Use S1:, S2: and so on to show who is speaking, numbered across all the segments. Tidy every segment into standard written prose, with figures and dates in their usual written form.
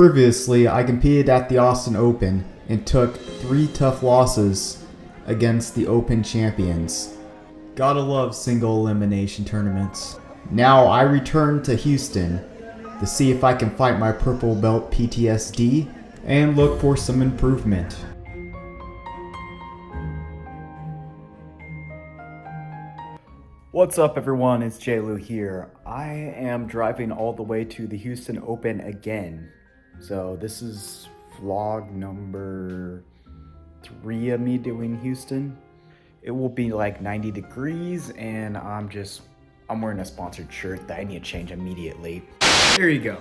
S1: Previously, I competed at the Austin Open and took 3 tough losses against the Open champions. Gotta love single elimination tournaments. Now I return to Houston to see if I can fight my purple belt PTSD and look for some improvement. What's up everyone, it's JLou here. I am driving all the way to the Houston Open again. So this is vlog number 3 of me doing Houston. It will be like 90 degrees and I'm wearing a sponsored shirt that I need to change immediately. There you go.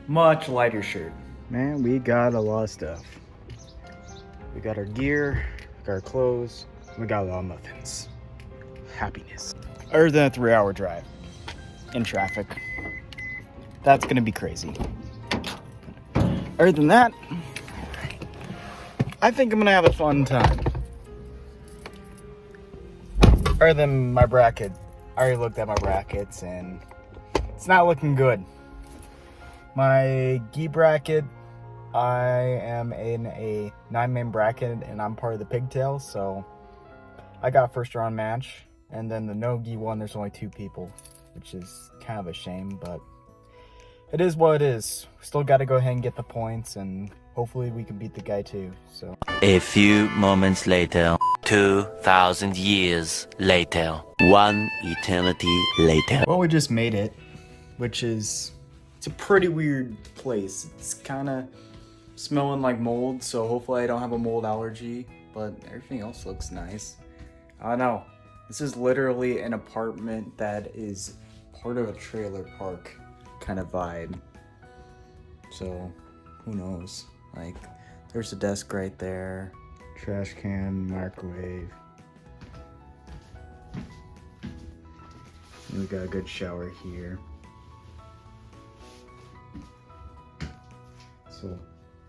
S1: Much lighter shirt. Man, we got a lot of stuff. We got our gear, we got our clothes, we got a lot of muffins. Happiness. Other than a 3-hour drive in traffic. That's gonna be crazy. Other than that, I think I'm gonna have a fun time. Other than my bracket, I already looked at my brackets and it's not looking good. My gi bracket, I am in a 9-man bracket and I'm part of the pigtails, so I got a first round match. And then the no gi one, there's only 2 people, which is kind of a shame, but it is what it is. Still got to go ahead and get the points, and hopefully we can beat the guy too. So
S2: a few moments later, 2,000 years later, 1 eternity later.
S1: Well, we just made it, which is, it's a pretty weird place. It's kind of smelling like mold, so hopefully I don't have a mold allergy, but everything else looks nice. I don't know. This is literally an apartment that is part of a trailer park kind of vibe. So, who knows? Like, there's a desk right there. Trash can, microwave. And we got a good shower here. So,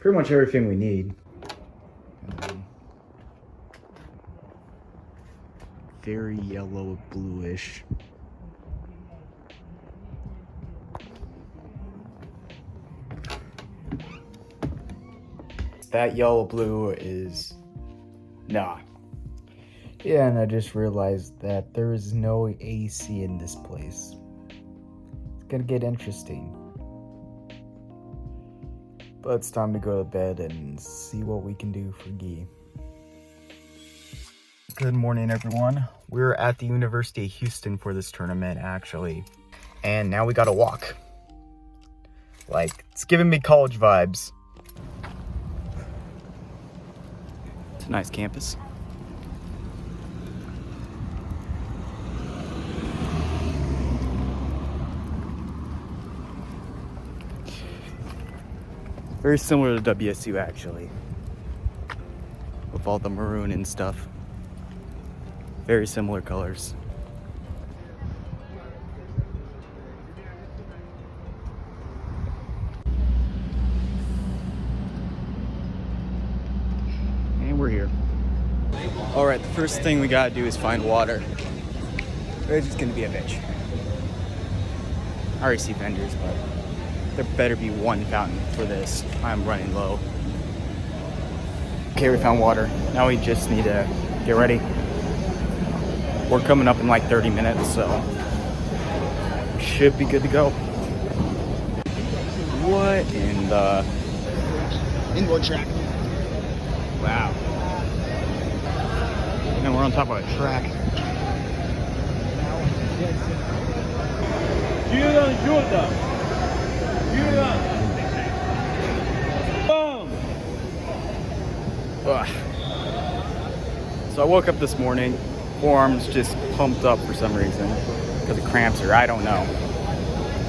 S1: pretty much everything we need. Very yellow bluish. That yellow blue is nah. Yeah, and I just realized that there is no AC in this place. It's gonna get interesting. But it's time to go to bed and see what we can do for gi. Good morning, everyone. We're at the University of Houston for this tournament, actually. And now we gotta walk. Like, it's giving me college vibes. It's a nice campus. Very similar to WSU, actually. With all the maroon and stuff. Very similar colors. And we're here. Alright, the first thing we gotta do is find water. It's just gonna be a bitch. I already see vendors, but there better be one fountain for this. I'm running low. Okay, we found water. Now we just need to get ready. We're coming up in like 30 minutes, so should be good to go. What in the indoor track? Wow. And we're on top of a track. Ugh. So I woke up this morning. Forearms just pumped up for some reason because of cramps or I don't know.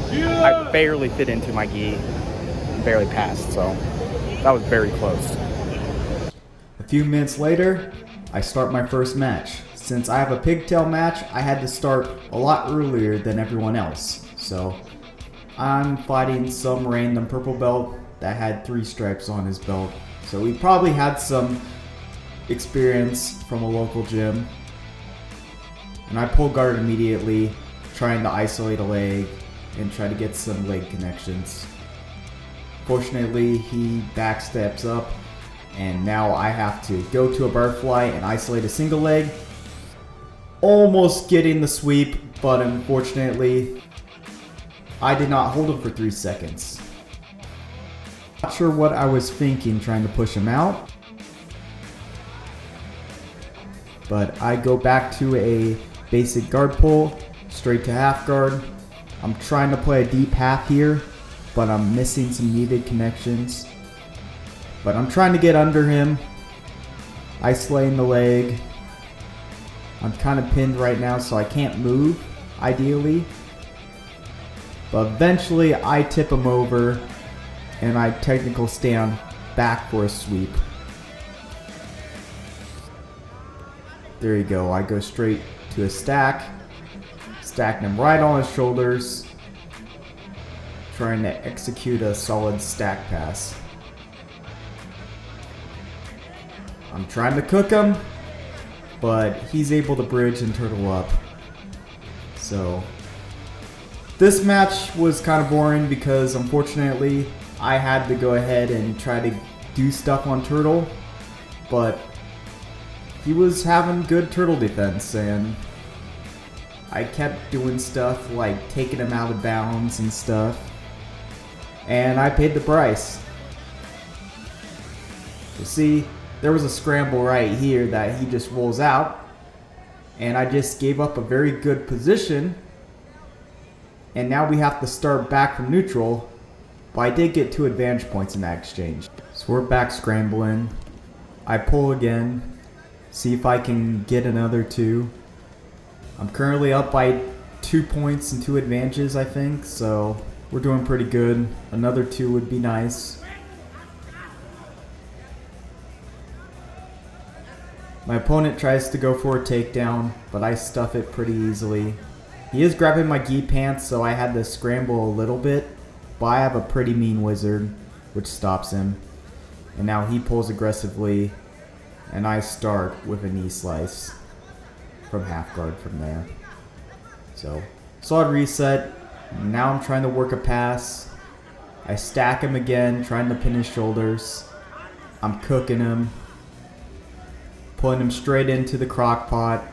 S1: I barely fit into my gi and barely passed, so that was very close. A few minutes later, I start my first match. Since I have a pigtail match, I had to start a lot earlier than everyone else. So I'm fighting some random purple belt that had 3 stripes on his belt. So we probably had some experience from a local gym. And I pull guard immediately, trying to isolate a leg and try to get some leg connections.
S3: Unfortunately, he backsteps up, and now I have to go to a butterfly and isolate a single leg. Almost getting the sweep, but unfortunately, I did not hold him for 3 seconds. Not sure what I was thinking trying to push him out, but I go back to a basic guard pull, straight to half guard. I'm trying to play a deep half here, but I'm missing some needed connections. But I'm trying to get under him, isolating the leg. I'm kind of pinned right now, so I can't move, ideally. But eventually I tip him over, and I technical stand back for a sweep. There you go, I go straight to a stack, stacking him right on his shoulders, trying to execute a solid stack pass. I'm trying to cook him, but he's able to bridge and turtle up. So this match was kind of boring because unfortunately I had to go ahead and try to do stuff on Turtle, but he was having good turtle defense, and I kept doing stuff like taking him out of bounds and stuff, and I paid the price. You see, there was a scramble right here that he just rolls out, and I just gave up a very good position, and now we have to start back from neutral, but I did get 2 advantage points in that exchange. So we're back scrambling. I pull again, see if I can get another 2. I'm currently up by 2 points and 2 advantages, I think, so we're doing pretty good. Another 2 would be nice. My opponent tries to go for a takedown, but I stuff it pretty easily. He is grabbing my gi pants, so I had to scramble a little bit, but I have a pretty mean wizard, which stops him. And now he pulls aggressively, and I start with a knee slice from half guard from there. So, solid reset. Now I'm trying to work a pass. I stack him again, trying to pin his shoulders. I'm cooking him, pulling him straight into the crock pot.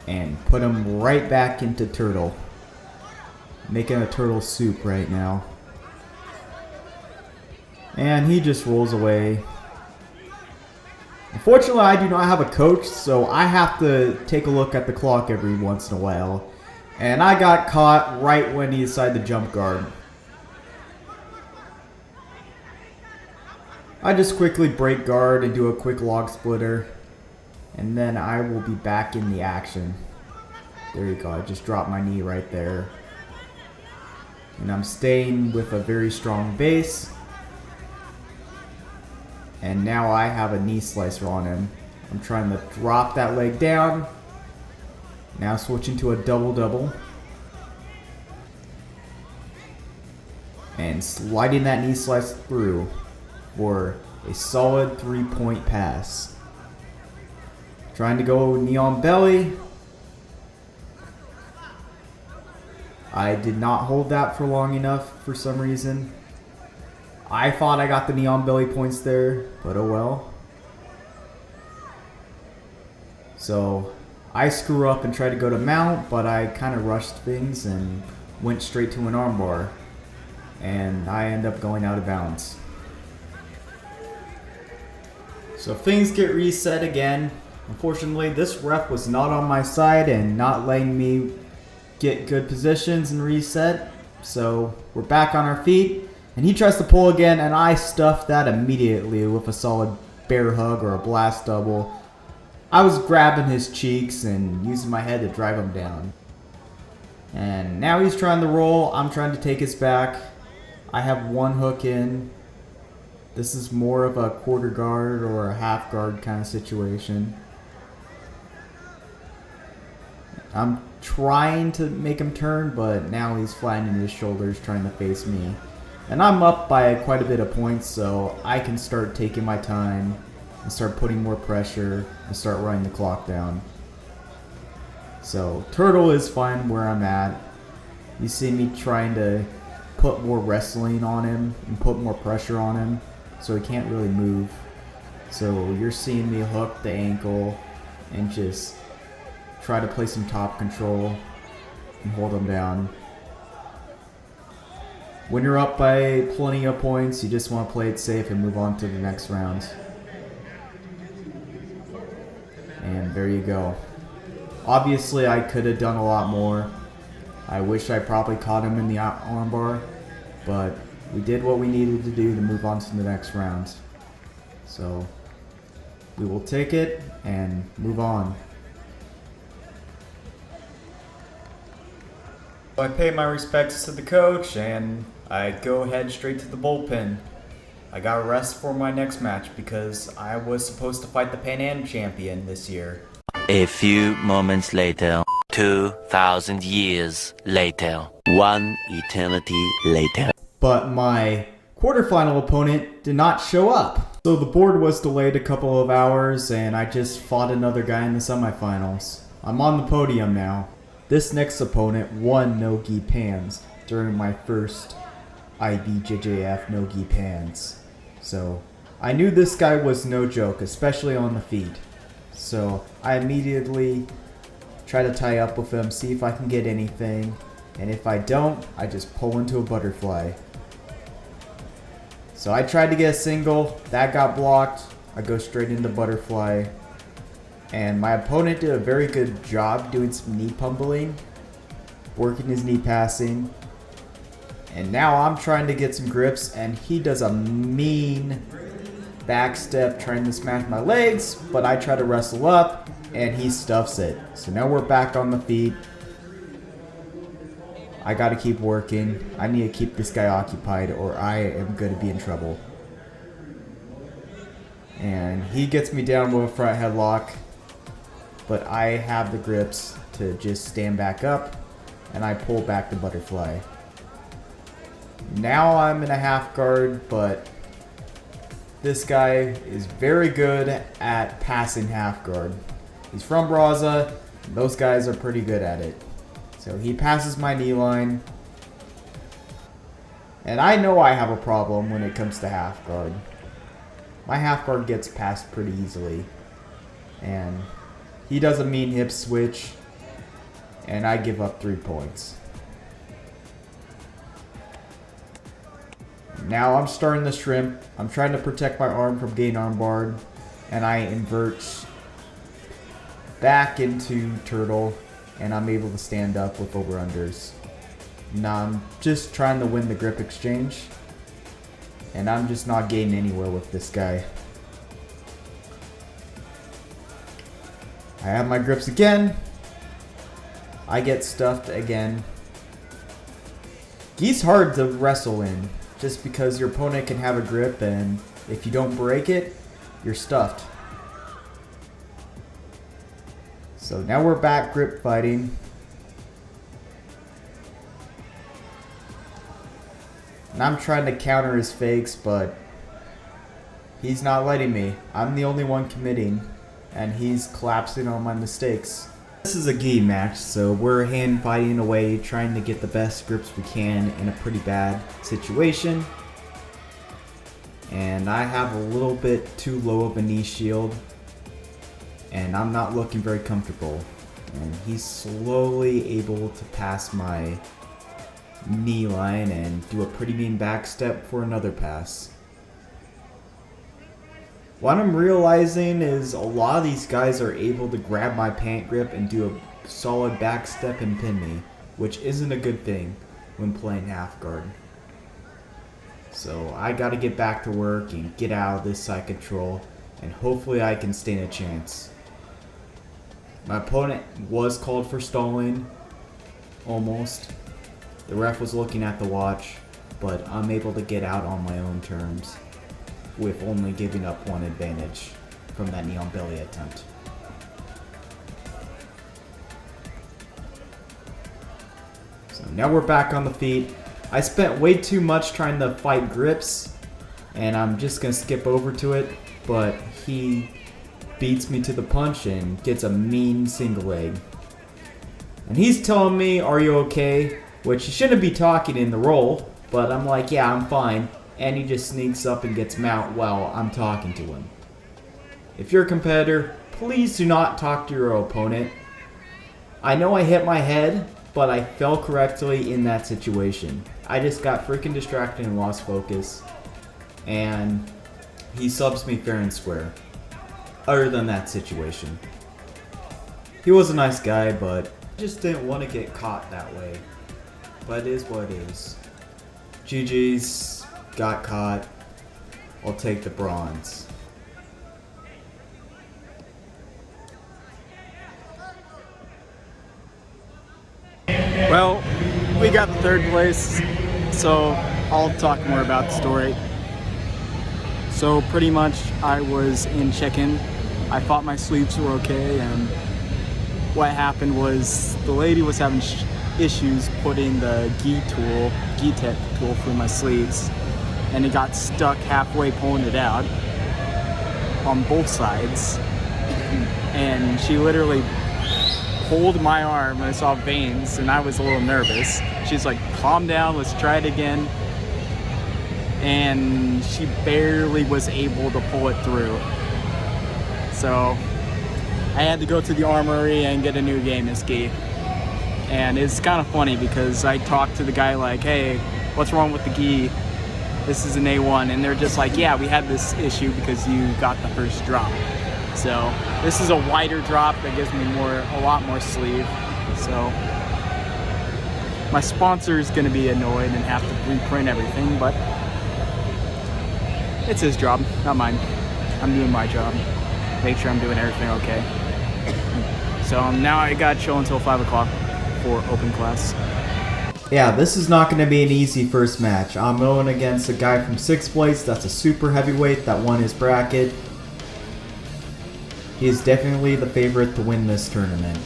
S3: And put him right back into turtle. Making a turtle soup right now. And he just rolls away. Unfortunately, I do not have a coach, so I have to take a look at the clock every once in a while. And I got caught right when he decided to jump guard. I just quickly break guard and do a quick log splitter. And then I will be back in the action. There you go, I just dropped my knee right there. And I'm staying with a very strong base. And now I have a knee slicer on him. I'm trying to drop that leg down. Now switching to a double-double. And sliding that knee slice through for a solid 3-point pass. Trying to go knee on belly. I did not hold that for long enough for some reason. I thought I got the knee on belly points there, but oh well. So I screw up and try to go to mount, but I kind of rushed things and went straight to an armbar. And I end up going out of bounds. So things get reset again. Unfortunately, this ref was not on my side and not letting me get good positions and reset. So we're back on our feet. And he tries to pull again, and I stuffed that immediately with a solid bear hug or a blast double. I was grabbing his cheeks and using my head to drive him down. And now he's trying to roll. I'm trying to take his back. I have one hook in. This is more of a quarter guard or a half guard kind of situation. I'm trying to make him turn, but now he's flattening his shoulders trying to face me. And I'm up by quite a bit of points, so I can start taking my time and start putting more pressure and start running the clock down. So Turtle is fine where I'm at. You see me trying to put more wrestling on him and put more pressure on him so he can't really move. So you're seeing me hook the ankle and just try to play some top control and hold him down. When you're up by plenty of points, you just want to play it safe and move on to the next round. And there you go. Obviously, I could have done a lot more. I wish I probably caught him in the armbar, but we did what we needed to do to move on to the next round. So we will take it and move on. I pay my respects to the coach and I go head straight to the bullpen. I got rest for my next match because I was supposed to fight the Pan Am champion this year.
S2: A few moments later. 2,000 years later. One eternity later.
S3: But my quarterfinal opponent did not show up. So the board was delayed a couple of hours and I just fought another guy in the semifinals. I'm on the podium now. This next opponent won No-Gi Pans during my first IBJJF No-Gi Pans. So I knew this guy was no joke, especially on the feet. So I immediately try to tie up with him, see if I can get anything. And if I don't, I just pull into a butterfly. So I tried to get a single, that got blocked. I go straight into butterfly. And my opponent did a very good job doing some knee pummeling, working his knee passing. And now I'm trying to get some grips and he does a mean back step trying to smash my legs, but I try to wrestle up and he stuffs it. So now we're back on the feet. I gotta keep working. I need to keep this guy occupied or I am gonna be in trouble. And he gets me down with a front headlock, but I have the grips to just stand back up and I pull back the butterfly. Now I'm in a half guard, but this guy is very good at passing half guard. He's from Braza, and those guys are pretty good at it. So he passes my knee line. And I know I have a problem when it comes to half guard. My half guard gets passed pretty easily. And he does a mean hip switch. And I give up 3 points. Now I'm starting the shrimp. I'm trying to protect my arm from getting armbarred. And I invert back into turtle. And I'm able to stand up with over-unders. Now I'm just trying to win the grip exchange. And I'm just not getting anywhere with this guy. I have my grips again. I get stuffed again. Gi's hard to wrestle in. Just because your opponent can have a grip and if you don't break it, you're stuffed. So now we're back grip fighting. And I'm trying to counter his fakes, but he's not letting me. I'm the only one committing, and he's collapsing on my mistakes. This is a gi match, so we're hand fighting away, trying to get the best grips we can in a pretty bad situation. And I have a little bit too low of a knee shield, and I'm not looking very comfortable. And he's slowly able to pass my knee line and do a pretty mean back step for another pass. What I'm realizing is a lot of these guys are able to grab my pant grip and do a solid back step and pin me, which isn't a good thing when playing half guard. So I gotta get back to work and get out of this side control, and hopefully I can stand a chance. My opponent was called for stalling, almost. The ref was looking at the watch, but I'm able to get out on my own terms, with only giving up 1 advantage from that knee on belly attempt. So now we're back on the feet. I spent way too much trying to fight grips, and I'm just gonna skip over to it, but he beats me to the punch and gets a mean single leg. And he's telling me, "Are you okay?" Which he shouldn't be talking in the roll, but I'm like, "Yeah, I'm fine." And he just sneaks up and gets mount while I'm talking to him. If you're a competitor, please do not talk to your opponent. I know I hit my head, but I fell correctly in that situation. I just got freaking distracted and lost focus. And he subs me fair and square. Other than that situation. He was a nice guy, but I just didn't want to get caught that way. But it is what it is. GG's, got caught. I'll take the bronze.
S1: Well, we got the third place, so I'll talk more about the story. So pretty much I was in check-in. I thought my sleeves were okay, and what happened was the lady was having issues putting the gi tech tool through my sleeves, and it got stuck halfway pulling it out on both sides, and she literally pulled my arm and I saw veins, and I was a little nervous. She's like, "Calm down, let's try it again." And she barely was able to pull it through. So I had to go to the armory and get a new gaming ski. And it's kind of funny because I talked to the guy like, "Hey, what's wrong with the gi? This is an A1." And they're just like, "Yeah, we had this issue because you got the first drop." So this is a wider drop that gives me a lot more sleeve. So my sponsor is going to be annoyed and have to reprint everything, but it's his job, not mine. I'm doing my job. Make sure I'm doing everything okay. So now I got chill until 5 o'clock for open class.
S3: Yeah, this is not going to be an easy first match. I'm going against a guy from 6th place that's a super heavyweight that won his bracket. He is definitely the favorite to win this tournament.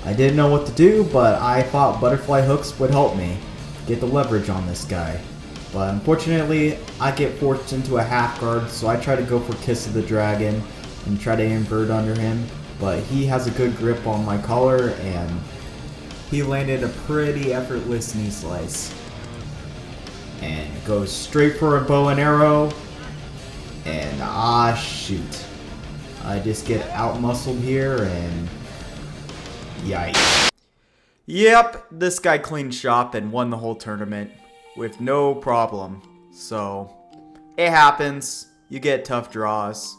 S3: I didn't know what to do, but I thought butterfly hooks would help me get the leverage on this guy. But unfortunately, I get forced into a half guard, so I try to go for Kiss of the Dragon and try to invert under him. But he has a good grip on my collar, and he landed a pretty effortless knee slice. And goes straight for a bow and arrow. And shoot. I just get out-muscled here, and yikes. Yep, this guy cleaned shop and won the whole tournament with no problem. So, it happens. You get tough draws.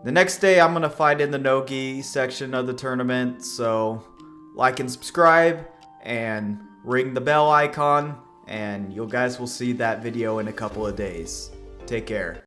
S3: The next day, I'm going to fight in the no-gi section of the tournament. So, like and subscribe and ring the bell icon. And you guys will see that video in a couple of days. Take care.